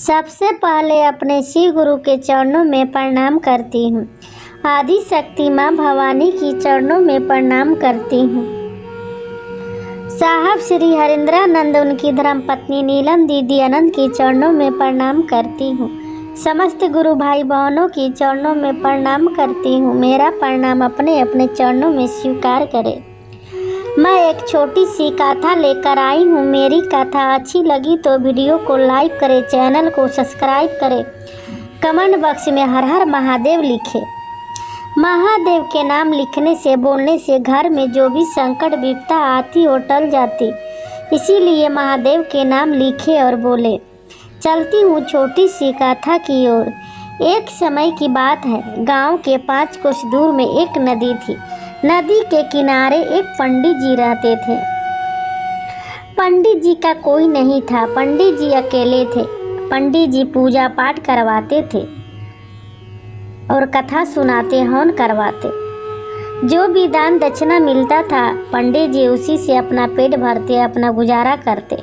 सबसे पहले अपने शिव गुरु के चरणों में प्रणाम करती हूँ। आदि शक्ति माँ भवानी की चरणों में प्रणाम करती हूँ। साहब श्री हरिंद्रानंद उनकी धर्मपत्नी नीलम दीदी अनंत की चरणों में प्रणाम करती हूँ। समस्त गुरु भाई बहनों की चरणों में प्रणाम करती हूँ। मेरा प्रणाम अपने अपने चरणों में स्वीकार करें। मैं एक छोटी सी कथा लेकर आई हूँ। मेरी कथा अच्छी लगी तो वीडियो को लाइक करें, चैनल को सब्सक्राइब करें, कमेंट बॉक्स में हर हर महादेव लिखें। महादेव के नाम लिखने से बोलने से घर में जो भी संकट विपदा आती वो टल जाती। इसीलिए महादेव के नाम लिखे और बोले। चलती हूँ छोटी सी कथा की ओर। एक समय की बात है। गांव के 5 कोस दूर में एक नदी थी। नदी के किनारे एक पंडित जी रहते थे। पंडित जी का कोई नहीं था। पंडित जी अकेले थे। पंडित जी पूजा पाठ करवाते थे और कथा सुनाते, हवन करवाते। जो भी दान दक्षिणा मिलता था पंडित जी उसी से अपना पेट भरते, अपना गुजारा करते।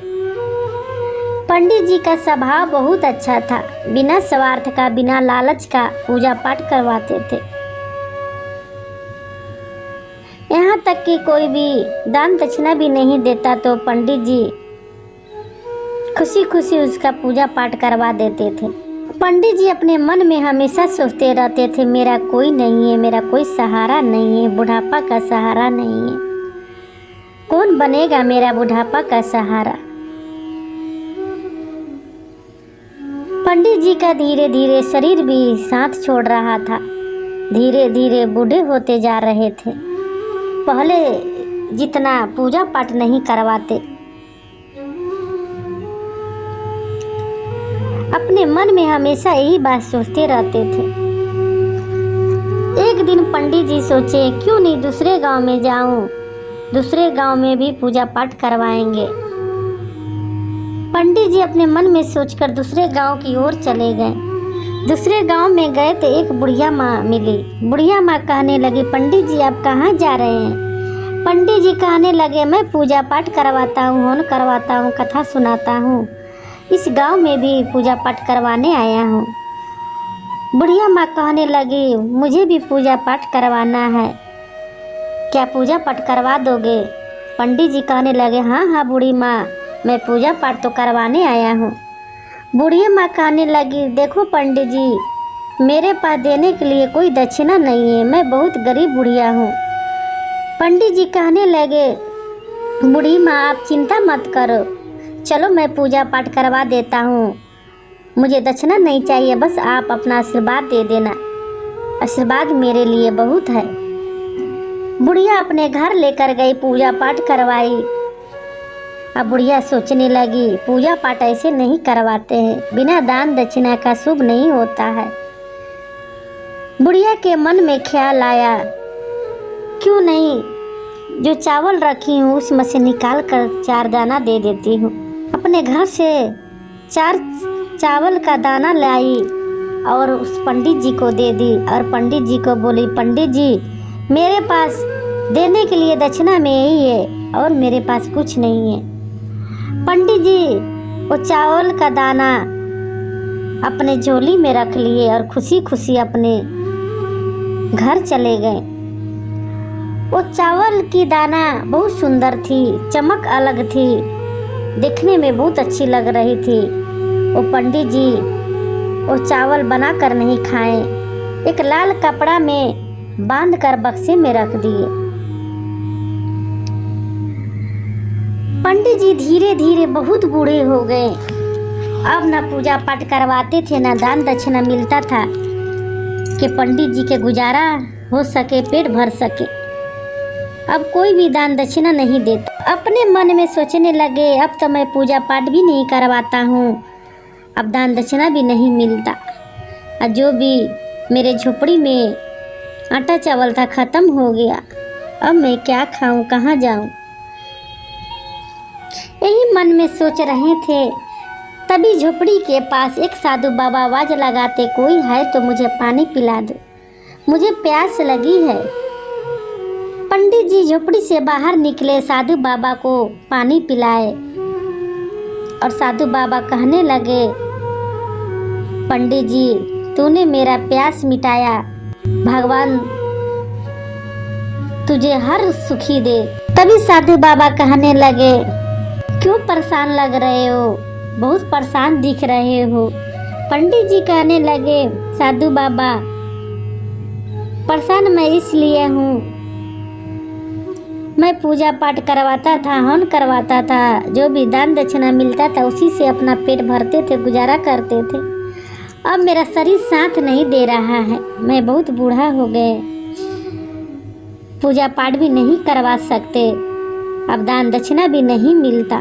पंडित जी का स्वभाव बहुत अच्छा था। बिना स्वार्थ का, बिना लालच का पूजा पाठ करवाते थे। यहाँ तक कि कोई भी दान दक्षिणा भी नहीं देता तो पंडित जी खुशी खुशी उसका पूजा पाठ करवा देते थे। पंडित जी अपने मन में हमेशा सोचते रहते थे, मेरा कोई नहीं है, मेरा कोई सहारा नहीं है, बुढ़ापा का सहारा नहीं है। कौन बनेगा मेरा बुढ़ापा का सहारा। पंडित जी का धीरे धीरे शरीर भी साथ छोड़ रहा था। धीरे धीरे बूढ़े होते जा रहे थे। पहले जितना पूजा पाठ नहीं करवाते। अपने मन में हमेशा यही बात सोचते रहते थे। एक दिन पंडित जी सोचे, क्यों नहीं दूसरे गांव में जाऊं, दूसरे गांव में भी पूजा पाठ करवाएंगे। पंडित जी अपने मन में सोचकर दूसरे गांव की ओर चले गए। दूसरे गांव में गए तो एक बुढ़िया माँ मिली। बुढ़िया माँ कहने लगी, पंडित जी आप कहाँ जा रहे हैं। पंडित जी कहने लगे, मैं पूजा पाठ करवाता हूँ, हवन करवाता हूँ, कथा सुनाता हूँ। इस गांव में भी पूजा पाठ करवाने आया हूँ। बुढ़िया माँ कहने लगी, मुझे भी पूजा पाठ करवाना है, क्या पूजा पाठ करवा दोगे। पंडित जी कहने लगे, हाँ हाँ बूढ़ी माँ, मैं पूजा पाठ तो करवाने आया हूँ। बुढ़िया माँ कहने लगी, देखो पंडित जी, मेरे पास देने के लिए कोई दक्षिणा नहीं है, मैं बहुत गरीब बुढ़िया हूँ। पंडित जी कहने लगे, बूढ़ी माँ आप चिंता मत करो, चलो मैं पूजा पाठ करवा देता हूँ। मुझे दक्षिणा नहीं चाहिए, बस आप अपना आशीर्वाद दे देना, आशीर्वाद मेरे लिए बहुत है। बुढ़िया अपने घर लेकर गई, पूजा पाठ करवाई। अब बुढ़िया सोचने लगी, पूजा पाठ ऐसे नहीं करवाते हैं, बिना दान दक्षिणा का शुभ नहीं होता है। बुढ़िया के मन में ख्याल आया, क्यों नहीं जो चावल रखी हूँ उसमें से निकाल कर 4 दाना दे देती हूँ। अपने घर से 4 चावल का दाना लाई और उस पंडित जी को दे दी और पंडित जी को बोली, पंडित जी मेरे पास देने के लिए दक्षिणा में यही है और मेरे पास कुछ नहीं है। पंडित जी वो चावल का दाना अपने झोली में रख लिए और खुशी खुशी अपने घर चले गए। वो चावल की दाना बहुत सुंदर थी, चमक अलग थी, देखने में बहुत अच्छी लग रही थी। वो पंडित जी वो चावल बना कर नहीं खाए, एक लाल कपड़ा में बांध कर बक्से में रख दिए। पंडित जी धीरे धीरे बहुत बूढ़े हो गए। अब ना पूजा पाठ करवाते थे, ना दान दक्षिणा मिलता था कि पंडित जी के गुजारा हो सके, पेट भर सके। अब कोई भी दान दक्षिणा नहीं देता। अपने मन में सोचने लगे, अब तो मैं पूजा पाठ भी नहीं करवाता हूँ, अब दान दक्षिणा भी नहीं मिलता, और जो भी मेरे झोपड़ी में आटा चावल था खत्म हो गया। अब मैं क्या खाऊं, कहाँ जाऊं। यही मन में सोच रहे थे, तभी झोपड़ी के पास एक साधु बाबा आवाज लगाते, कोई है तो मुझे पानी पिला दो, मुझे प्यास लगी है। पंडित जी झोपड़ी से बाहर निकले, साधु बाबा को पानी पिलाए और साधु बाबा कहने लगे, पंडित जी, तूने मेरा प्यास मिटाया, भगवान तुझे हर सुखी दे। तभी साधु बाबा कहने लगे, क्यों परेशान लग रहे हो, बहुत परेशान दिख रहे हो। पंडित जी कहने लगे, साधु बाबा, परेशान मैं इसलिए हूँ, मैं पूजा पाठ करवाता था, हवन करवाता था, जो भी दान दक्षिणा मिलता था उसी से अपना पेट भरते थे, गुजारा करते थे। अब मेरा शरीर साथ नहीं दे रहा है, मैं बहुत बूढ़ा हो गए, पूजा पाठ भी नहीं करवा सकते, अब दान दक्षिणा भी नहीं मिलता,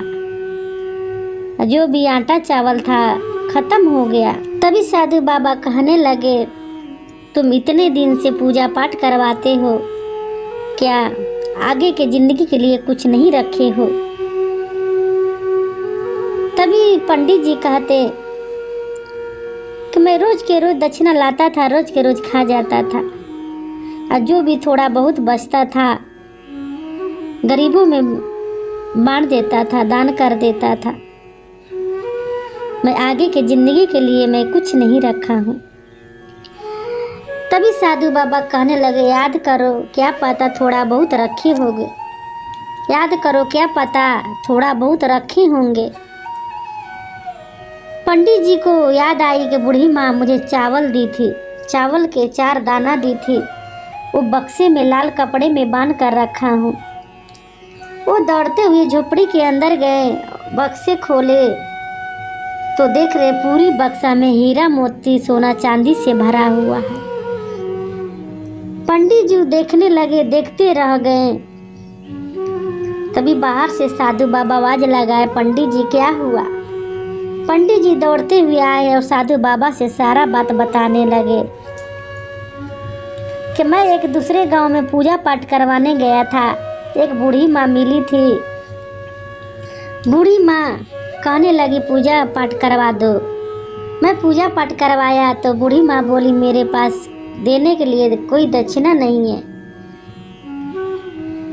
जो भी आटा चावल था खत्म हो गया। तभी साधु बाबा कहने लगे, तुम इतने दिन से पूजा पाठ करवाते हो, क्या आगे के जिंदगी के लिए कुछ नहीं रखे हो? तभी पंडित जी कहते कि मैं रोज के रोज दक्षिणा लाता था, रोज के रोज खा जाता था, और जो भी थोड़ा बहुत बचता था गरीबों में बांट देता था, दान कर देता था। मैं आगे के जिंदगी के लिए मैं कुछ नहीं रखा हूँ। तभी साधु बाबा कहने लगे, याद करो, क्या पता थोड़ा बहुत रखे होंगे, याद करो, क्या पता थोड़ा बहुत रखे होंगे। पंडित जी को याद आई कि बूढ़ी माँ मुझे चावल दी थी, चावल के 4 दाना दी थी, वो बक्से में लाल कपड़े में बांध कर रखा हूँ। वो दौड़ते हुए झोपड़ी के अंदर गए, बक्से खोले तो देख रहे पूरी बक्सा में हीरा मोती सोना चांदी से भरा हुआ है। पंडित जी देखने लगे, देखते रह गए। तभी बाहर से साधु बाबा आवाज लगाए, पंडित जी क्या हुआ? पंडित जी दौड़ते हुए आए और साधु बाबा से सारा बात बताने लगे कि मैं एक दूसरे गांव में पूजा पाठ करवाने गया था, एक बूढ़ी माँ मिली थी। बूढ़ी माँ कहने लगी, पूजा पाठ करवा दो। मैं पूजा पाठ करवाया तो बूढ़ी माँ बोली, मेरे पास देने के लिए कोई दक्षिणा नहीं है।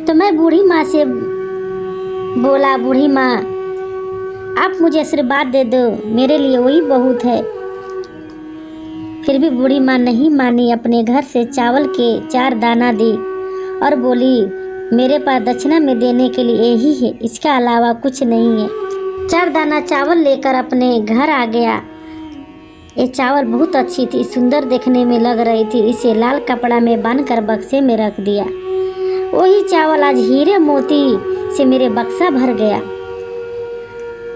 तो मैं बूढ़ी माँ से बोला, बूढ़ी माँ आप मुझे आशीर्वाद दे दो, मेरे लिए वही बहुत है। फिर भी बूढ़ी माँ नहीं मानी, अपने घर से चावल के 4 दाना दी और बोली, मेरे पास दक्षिणा में देने के लिए यही है, इसके अलावा कुछ नहीं है। 4 दाना चावल लेकर अपने घर आ गया। ये चावल बहुत अच्छी थी, सुंदर देखने में लग रही थी, इसे लाल कपड़ा में बांधकर बक्से में रख दिया। वही चावल आज हीरे मोती से मेरे बक्सा भर गया।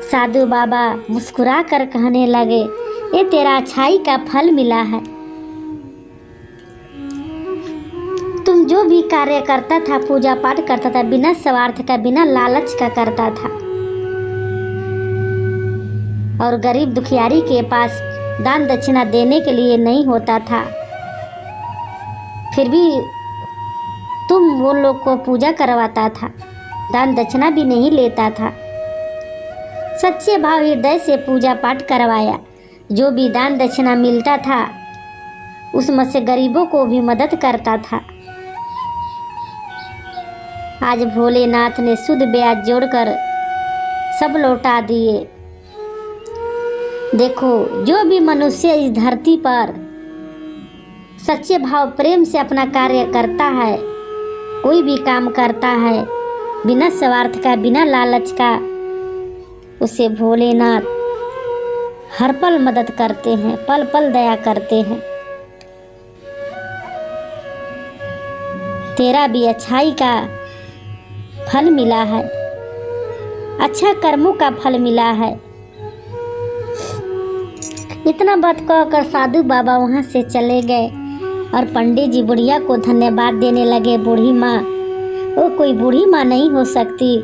साधु बाबा मुस्कुरा कर कहने लगे, ये तेरा अच्छाई का फल मिला है। तुम जो भी कार्य करता था, पूजा पाठ करता था, बिना स्वार्थ का, बिना लालच का करता था, और गरीब दुखियारी के पास दान दक्षिणा देने के लिए नहीं होता था, फिर भी तुम वो लोग को पूजा करवाता था, दान दक्षिणा भी नहीं लेता था, सच्चे भाव हृदय से पूजा पाठ करवाया। जो भी दान दक्षिणा मिलता था उसमें से गरीबों को भी मदद करता था। आज भोलेनाथ ने शुद्ध ब्याज जोड़कर सब लौटा दिए। देखो, जो भी मनुष्य इस धरती पर सच्चे भाव प्रेम से अपना कार्य करता है, कोई भी काम करता है बिना स्वार्थ का, बिना लालच का, उसे भोलेनाथ हर पल मदद करते हैं, पल पल दया करते हैं। तेरा भी अच्छाई का फल मिला है, अच्छा कर्मों का फल मिला है। इतना बात कहकर साधु बाबा वहाँ से चले गए और पंडित जी बुढ़िया को धन्यवाद देने लगे। बूढ़ी माँ, वो कोई बूढ़ी माँ नहीं हो सकती,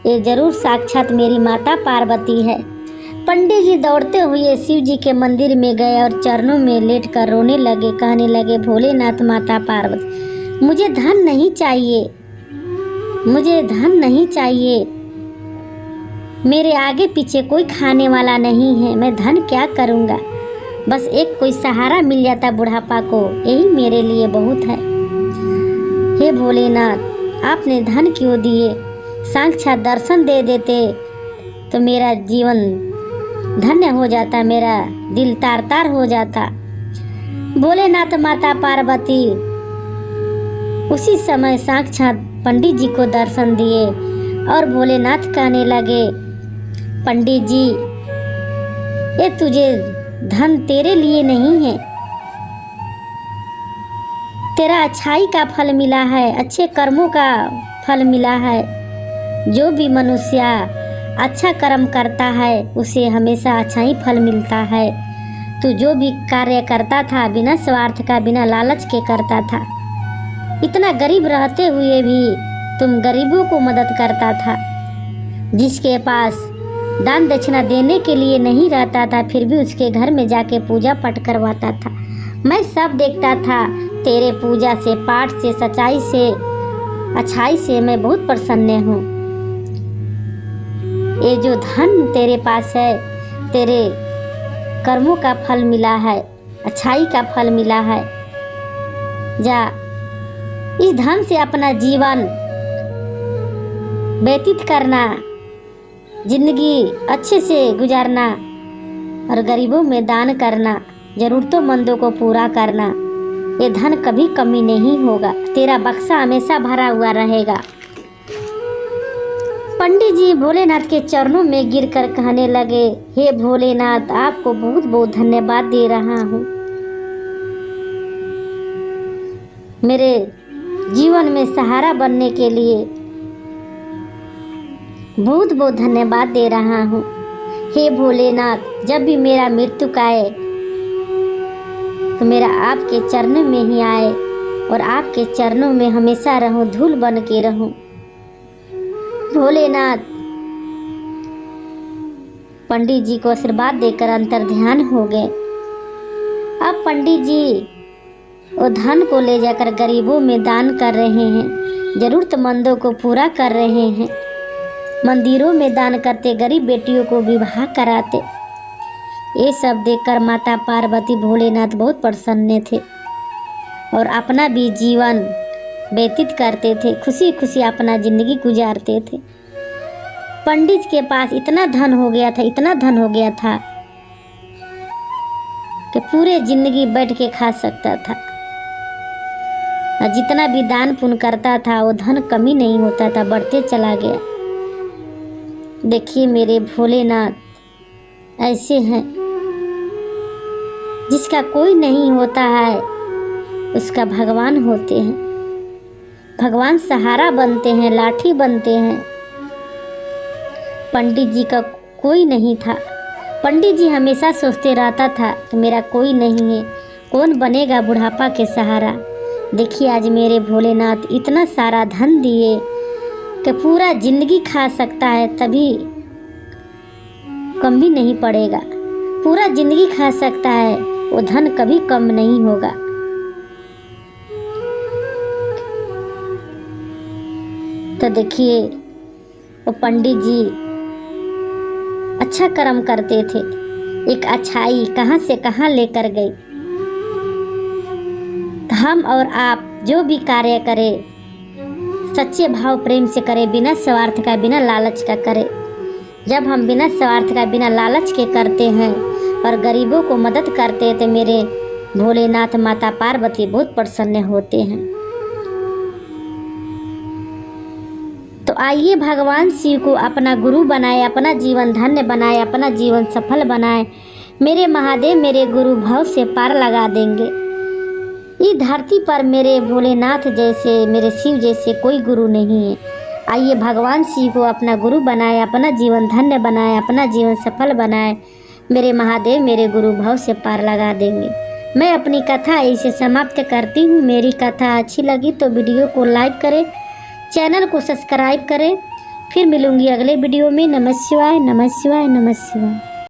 ये जरूर साक्षात मेरी माता पार्वती है। पंडित जी दौड़ते हुए शिव जी के मंदिर में गए और चरणों में लेटकर रोने लगे, कहने लगे, भोलेनाथ माता पार्वती, मुझे धन नहीं चाहिए, मुझे धन नहीं चाहिए, मेरे आगे पीछे कोई खाने वाला नहीं है, मैं धन क्या करूँगा, बस एक कोई सहारा मिल जाता बुढ़ापा को, यही मेरे लिए बहुत है। हे भोलेनाथ, आपने धन क्यों दिए, साक्षात दर्शन दे देते तो मेरा जीवन धन्य हो जाता, मेरा दिल तार तार हो जाता। भोलेनाथ माता पार्वती उसी समय साक्षात पंडित जी को दर्शन दिए और भोलेनाथ कहने लगे, पंडित जी, ये तुझे धन तेरे लिए नहीं है, तेरा अच्छाई का फल मिला है, अच्छे कर्मों का फल मिला है। जो भी मनुष्य अच्छा कर्म करता है उसे हमेशा अच्छा ही फल मिलता है। तू जो भी कार्य करता था बिना स्वार्थ का, बिना लालच के करता था। इतना गरीब रहते हुए भी तुम गरीबों को मदद करता था। जिसके पास दान दक्षिणा देने के लिए नहीं रहता था फिर भी उसके घर में जाके पूजा पाठ करवाता था। मैं सब देखता था, तेरे पूजा से, पाठ से, सच्चाई से, अच्छाई से मैं बहुत प्रसन्न हूँ। ये जो धन तेरे पास है, तेरे कर्मों का फल मिला है, अच्छाई का फल मिला है। जा इस धन से अपना जीवन व्यतीत करना, जिंदगी अच्छे से गुजारना और गरीबों में दान करना, जरूरतमंदों को पूरा करना। ये धन कभी कमी नहीं होगा, तेरा बक्सा हमेशा भरा हुआ रहेगा। पंडित जी भोलेनाथ के चरणों में गिरकर कहने लगे, हे भोलेनाथ, आपको बहुत बहुत धन्यवाद दे रहा हूँ। मेरे जीवन में सहारा बनने के लिए बहुत बहुत धन्यवाद दे रहा हूँ। हे भोलेनाथ, जब भी मेरा मृत्यु आए तो मेरा आपके चरणों में ही आए और आपके चरणों में हमेशा रहूं, धूल बन के रहूं। भोलेनाथ पंडित जी को आशीर्वाद देकर अंतर ध्यान हो गए। अब पंडित जी वो धन को ले जाकर गरीबों में दान कर रहे हैं, जरूरतमंदों को पूरा कर रहे हैं, मंदिरों में दान करते, गरीब बेटियों को विवाह कराते। ये सब देखकर माता पार्वती भोलेनाथ बहुत प्रसन्न थे और अपना भी जीवन व्यतीत करते थे, खुशी खुशी अपना जिंदगी गुजारते थे। पंडित के पास इतना धन हो गया था, इतना धन हो गया था कि पूरे जिंदगी बैठ के खा सकता था। और जितना भी दान पुण्य करता था वो धन कमी नहीं होता था, बढ़ते चला गया। देखिए मेरे भोलेनाथ ऐसे हैं, जिसका कोई नहीं होता है उसका भगवान होते हैं। भगवान सहारा बनते हैं, लाठी बनते हैं। पंडित जी का कोई नहीं था। पंडित जी हमेशा सोचते रहता था कि मेरा कोई नहीं है, कौन बनेगा बुढ़ापा के सहारा। देखिए आज मेरे भोलेनाथ इतना सारा धन दिए कि पूरा जिंदगी खा सकता है, तभी कम भी नहीं पड़ेगा। पूरा जिंदगी खा सकता है, वो धन कभी कम नहीं होगा। तो देखिए वो पंडित जी अच्छा कर्म करते थे, एक अच्छाई कहाँ से कहाँ लेकर गई। तो हम और आप जो भी कार्य करें सच्चे भाव प्रेम से करें, बिना स्वार्थ का, बिना लालच का करें। जब हम बिना स्वार्थ का, बिना लालच के करते हैं और गरीबों को मदद करते हैं तो मेरे भोलेनाथ माता पार्वती बहुत प्रसन्न होते हैं। तो आइए भगवान शिव को अपना गुरु बनाए, अपना जीवन धन्य बनाए, अपना जीवन सफल बनाए। मेरे महादेव मेरे गुरु भव से पार लगा देंगे। इस धरती पर मेरे भोलेनाथ जैसे, मेरे शिव जैसे कोई गुरु नहीं है। आइए भगवान शिव को अपना गुरु बनाए, अपना जीवन धन्य बनाए, अपना जीवन सफल बनाए। मेरे महादेव मेरे गुरु भव से पार लगा देंगे। मैं अपनी कथा इसे समाप्त करती हूँ। मेरी कथा अच्छी लगी तो वीडियो को लाइक करें, चैनल को सब्सक्राइब करें। फिर मिलूंगी अगले वीडियो में। नमः शिवाय, नमः शिवाय, नमः शिवाय।